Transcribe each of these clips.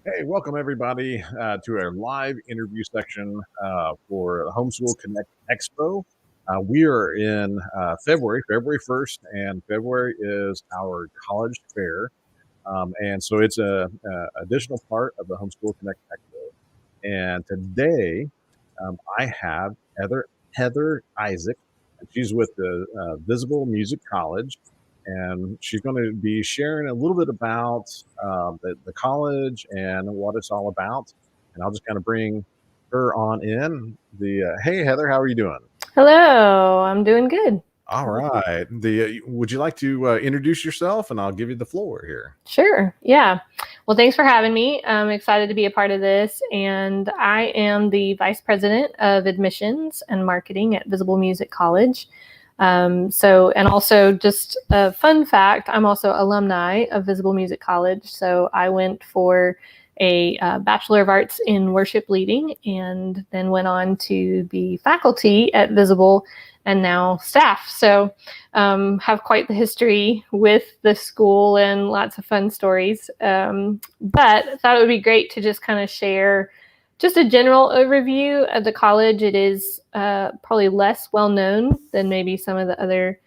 Hey, welcome everybody to our live interview section for the Homeschool Connect Expo. We are in February 1st, and February is our college fair. And so it's a additional part of the Homeschool Connect Expo. And today I have Heather Isaac, and she's with the Visible Music College, and she's going to be sharing a little bit about the college and what it's all about. And I'll just kind of bring her on in. Hey Heather, how are you doing? Hello, I'm doing good. All right. Would you like to introduce yourself, and I'll give you the floor here. Sure. Yeah. Well, thanks for having me. I'm excited to be a part of this. And I am the Vice President of Admissions and Marketing at Visible Music College. And also just a fun fact, I'm also alumni of Visible Music College. So I went for a Bachelor of Arts in Worship Leading and then went on to be faculty at Visible and now staff. So have quite the history with the school and lots of fun stories. But I thought it would be great to just kind of share just a general overview of the college. It is probably less well known than maybe some of the other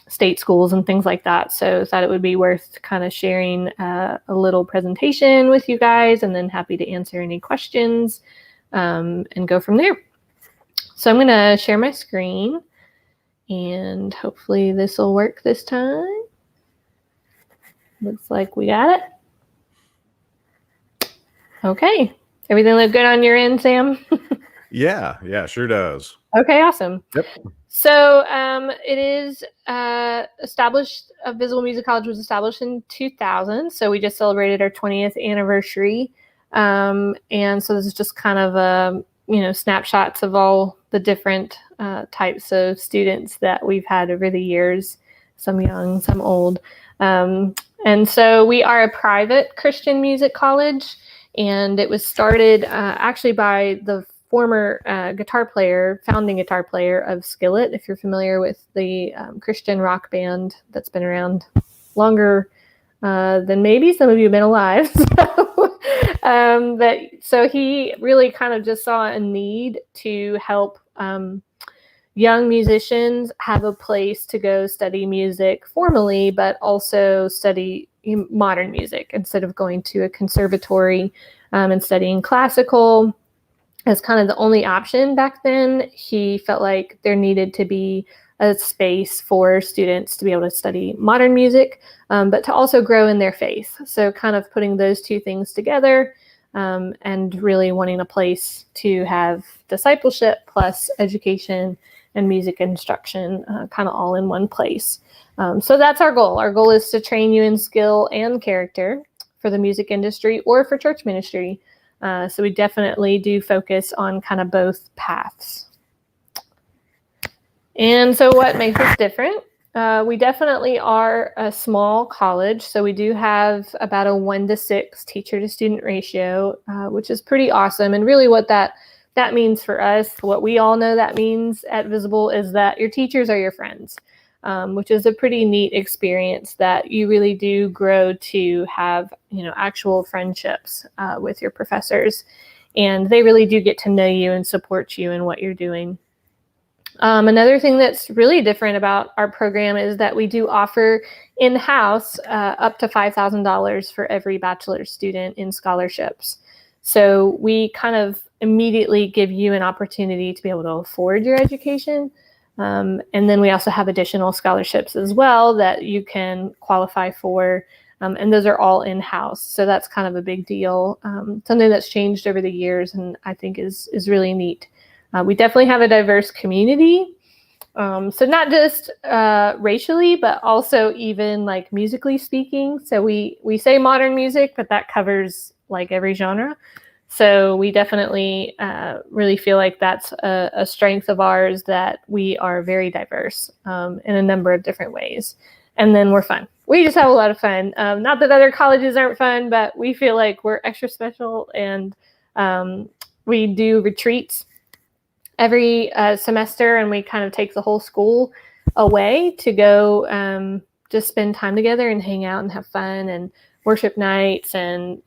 state schools and things like that. So I thought it would be worth kind of sharing a little presentation with you guys, and then happy to answer any questions and go from there. So I'm going to share my screen, and hopefully this will work this time. Looks like we got it. Okay. Everything look good on your end, Sam? Yeah, sure does. Okay, awesome. Yep. So it is established, Visible Music College was established in 2000. So we just celebrated our 20th anniversary. And so this is just kind of snapshots of all the different types of students that we've had over the years, some young, some old. And so we are a private Christian music college, and it was started actually by the former founding guitar player of Skillet, if you're familiar with the Christian rock band that's been around longer than maybe some of you have been alive. So he really kind of just saw a need to help young musicians have a place to go study music formally, but also study modern music instead of going to a conservatory and studying classical as kind of the only option back then. He felt like there needed to be a space for students to be able to study modern music, but to also grow in their faith. So kind of putting those two things together and really wanting a place to have discipleship plus education and music instruction kind of all in one place. So that's our goal. Our goal is to train you in skill and character for the music industry or for church ministry. So we definitely do focus on kind of both paths. And so what makes us different? We definitely are a small college. So we do have about a 1-to-6 teacher to student ratio, which is pretty awesome. And really what that means for us, what we all know that means at Visible, is that your teachers are your friends, which is a pretty neat experience that you really do grow to have, actual friendships with your professors. And they really do get to know you and support you in what you're doing. Another thing that's really different about our program is that we do offer in-house up to $5,000 for every bachelor student in scholarships. So we kind of immediately give you an opportunity to be able to afford your education. And then we also have additional scholarships as well that you can qualify for. And those are all in-house. So that's kind of a big deal. Something that's changed over the years and I think is really neat. We definitely have a diverse community. So not just racially, but also even like musically speaking. So we say modern music, but that covers like every genre. So we definitely really feel like that's a strength of ours, that we are very diverse in a number of different ways. And then we're fun. We just have a lot of fun. Not that other colleges aren't fun, but we feel like we're extra special. And we do retreats every semester, and we kind of take the whole school away to go just spend time together and hang out and have fun, and worship nights and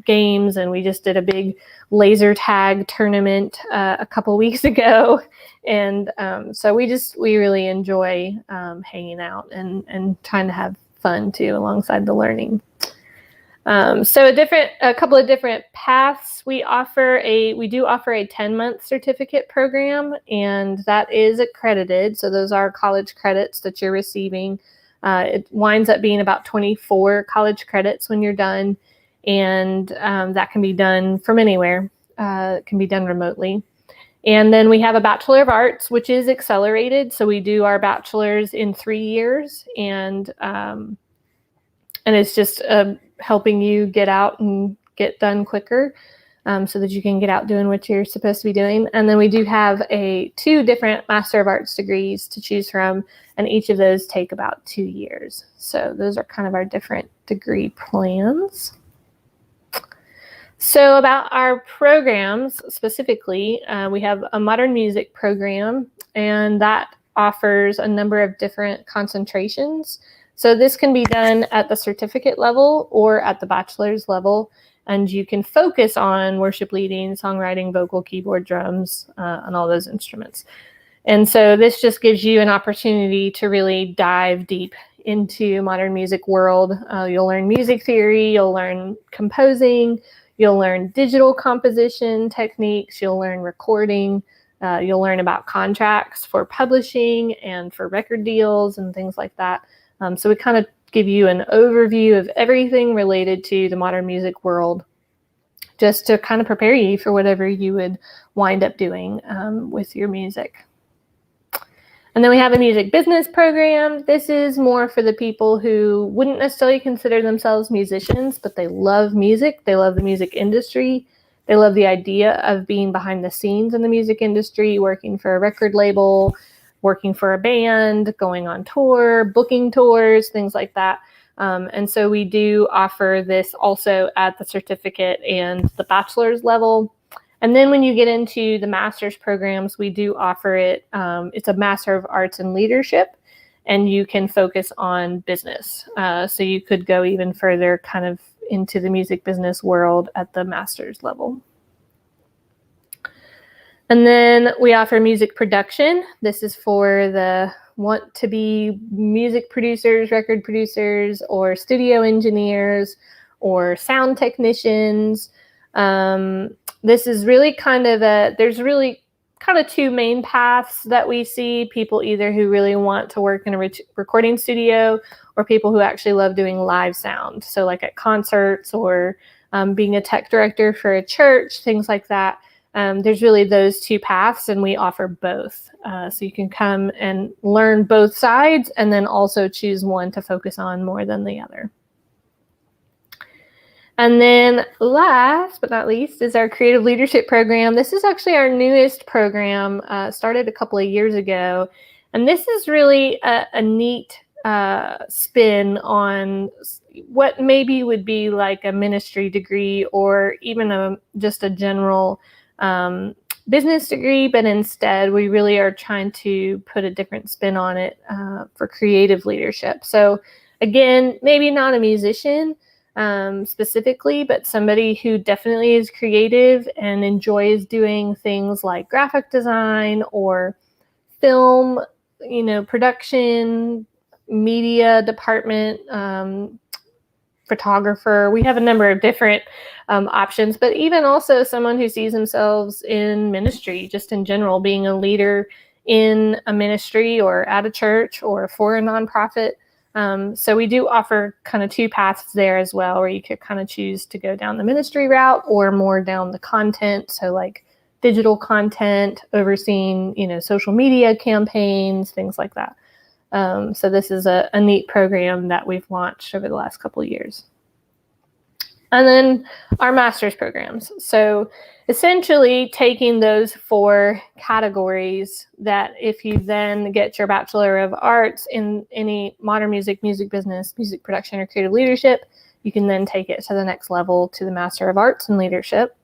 games. And we just did a big laser tag tournament a couple weeks ago. And so we really enjoy hanging out and trying to have fun too alongside the learning. So a couple of different paths. We do offer a 10-month certificate program, and that is accredited. So those are college credits that you're receiving. It winds up being about 24 college credits when you're done, and that can be done from anywhere. It can be done remotely. And then we have a Bachelor of Arts, which is accelerated. So we do our bachelor's in 3 years, and it's just helping you get out and get done quicker, so that you can get out doing what you're supposed to be doing. And then we do have 2 different Master of Arts degrees to choose from, and each of those take about 2 years. So those are kind of our different degree plans. So about our programs specifically, we have a modern music program, and that offers a number of different concentrations. So this can be done at the certificate level or at the bachelor's level, and you can focus on worship leading, songwriting, vocal, keyboard, drums, and all those instruments. And so this just gives you an opportunity to really dive deep into modern music world. You'll learn music theory, you'll learn composing, you'll learn digital composition techniques, you'll learn recording, you'll learn about contracts for publishing and for record deals and things like that. So we kind of give you an overview of everything related to the modern music world, just to kind of prepare you for whatever you would wind up doing with your music. And then we have a music business program. This is more for the people who wouldn't necessarily consider themselves musicians, but they love music. They love the music industry. They love the idea of being behind the scenes in the music industry, working for a record label, working for a band, going on tour, booking tours, things like that. And so we do offer this also at the certificate and the bachelor's level. And then when you get into the master's programs, we do offer it. It's a Master of Arts in Leadership, and you can focus on business. So you could go even further kind of into the music business world at the master's level. And then we offer music production. This is for the want to be music producers, record producers, or studio engineers, or sound technicians. This is really there's really kind of 2 main paths that we see. People either who really want to work in a recording studio, or people who actually love doing live sound. So like at concerts, or being a tech director for a church, things like that. There's really those 2 paths, and we offer both. So you can come and learn both sides, and then also choose one to focus on more than the other. And then last but not least is our creative leadership program. This is actually our newest program, started a couple of years ago. And this is really a neat spin on what maybe would be like a ministry degree, or even just a general business degree, but instead we really are trying to put a different spin on it for creative leadership. So again, maybe not a musician specifically, but somebody who definitely is creative and enjoys doing things like graphic design or film, production, media department, photographer. We have a number of different options, but even also someone who sees themselves in ministry, just in general, being a leader in a ministry or at a church or for a nonprofit. So we do offer kind of 2 paths there as well, where you could kind of choose to go down the ministry route or more down the content. So like digital content, overseeing, social media campaigns, things like that. So this is a neat program that we've launched over the last couple of years. And then our master's programs. So essentially taking those 4 categories that if you then get your Bachelor of Arts in any modern music, music business, music production, or creative leadership, you can then take it to the next level to the Master of Arts in Leadership.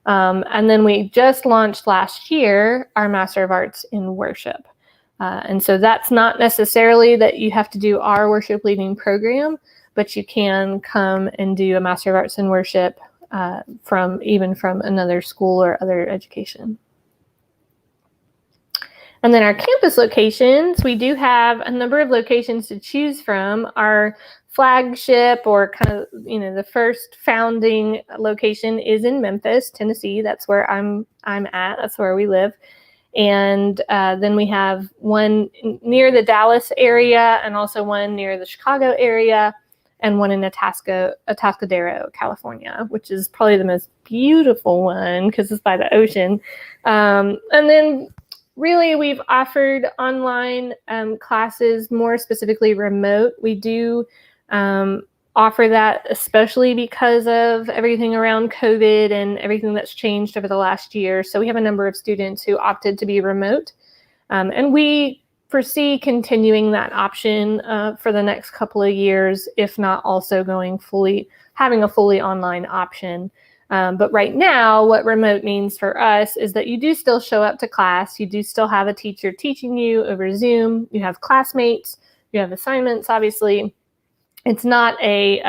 And then we just launched last year our Master of Arts in Worship. And so that's not necessarily that you have to do our worship leading program, but you can come and do a Master of Arts in Worship from another school or other education. And then our campus locations, we do have a number of locations to choose from. Our flagship, or kind of, the first founding location is in Memphis, Tennessee. That's where I'm at. That's where we live. And then we have one near the Dallas area, and also one near the Chicago area, and one in Atascadero, California, which is probably the most beautiful one because it's by the ocean. And then really, we've offered online classes, more specifically remote. We do offer that, especially because of everything around COVID and everything that's changed over the last year. So we have a number of students who opted to be remote. And we foresee continuing that option for the next couple of years, if not also having a fully online option. But right now, what remote means for us is that you do still show up to class. You do still have a teacher teaching you over Zoom. You have classmates. You have assignments, obviously. It's not a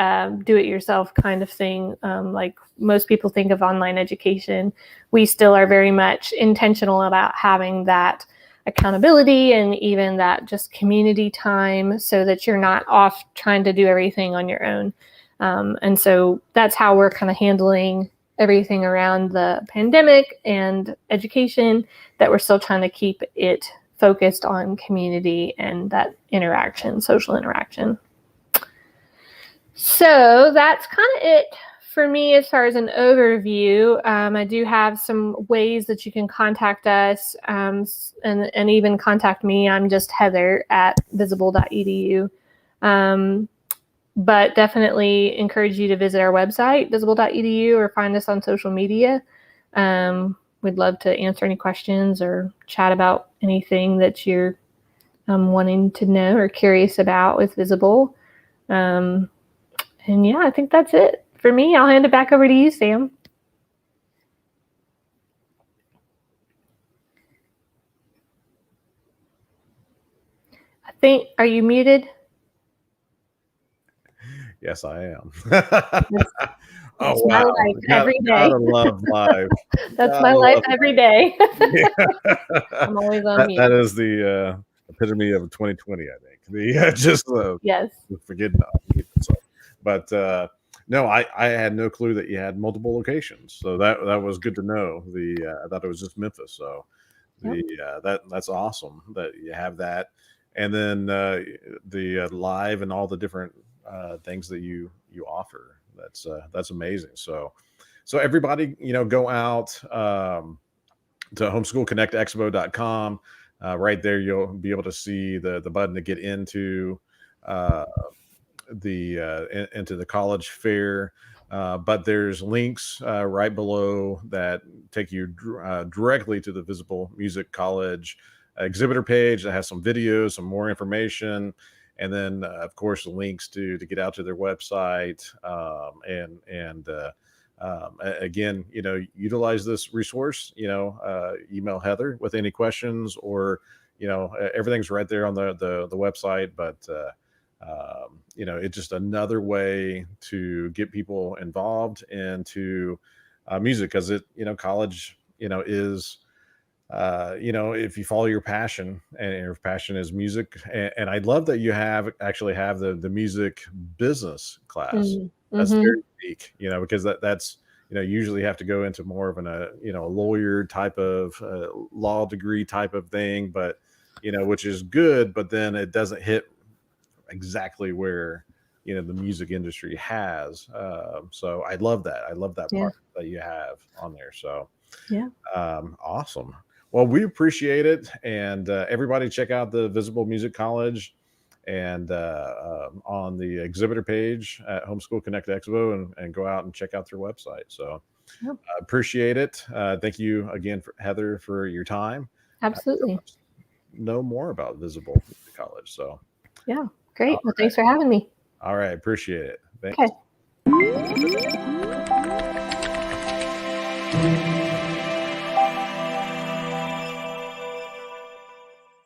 do-it-yourself kind of thing like most people think of online education. We still are very much intentional about having that accountability and even that just community time so that you're not off trying to do everything on your own. And so that's how we're kind of handling everything around the pandemic and education, that we're still trying to keep it focused on community and that interaction, social interaction. So that's kind of it for me as far as an overview. I do have some ways that you can contact us and even contact me. I'm just Heather at visible.edu. But definitely encourage you to visit our website, visible.edu, or find us on social media. We'd love to answer any questions or chat about anything that you're wanting to know or curious about with Visible. And yeah, I think that's it for me. I'll hand it back over to you, Sam. Are you muted? Yes, I am. That's my life every day. Gotta love live. That's my life every day. I'm always on mute. That is the epitome of 2020, I think. Yes. Forgetting to unmute myself. But no, I had no clue that you had multiple locations. So that was good to know. I thought it was just Memphis. So that's awesome that you have that. And then the live and all the different things that you offer. That's amazing. So everybody, go out to homeschoolconnectexpo.com. Right there, you'll be able to see the button to get into the college fair. But there's links right below that take you directly to the Visible Music College exhibitor page that has some videos, some more information, and then of course links to get out to their website. Again, utilize this resource. Email Heather with any questions, or everything's right there on the website. But it's just another way to get people involved into music, because college is if you follow your passion, and your passion is music. And I love that you actually have the music business class. Mm-hmm. That's very unique, because that's usually have to go into more of a lawyer type of law degree type of thing, but which is good, but then it doesn't hit exactly where the music industry has. So I love that. Part that you have on there. So awesome. Well, we appreciate it. And everybody check out the Visible Music College and on the exhibitor page at Homeschool Connect Expo, and go out and check out their website. So appreciate it. Thank you again, Heather, for your time. Absolutely. Know more about Visible Music College. So yeah, great. Well, thanks for having me. All right. Appreciate it. Thanks. Okay.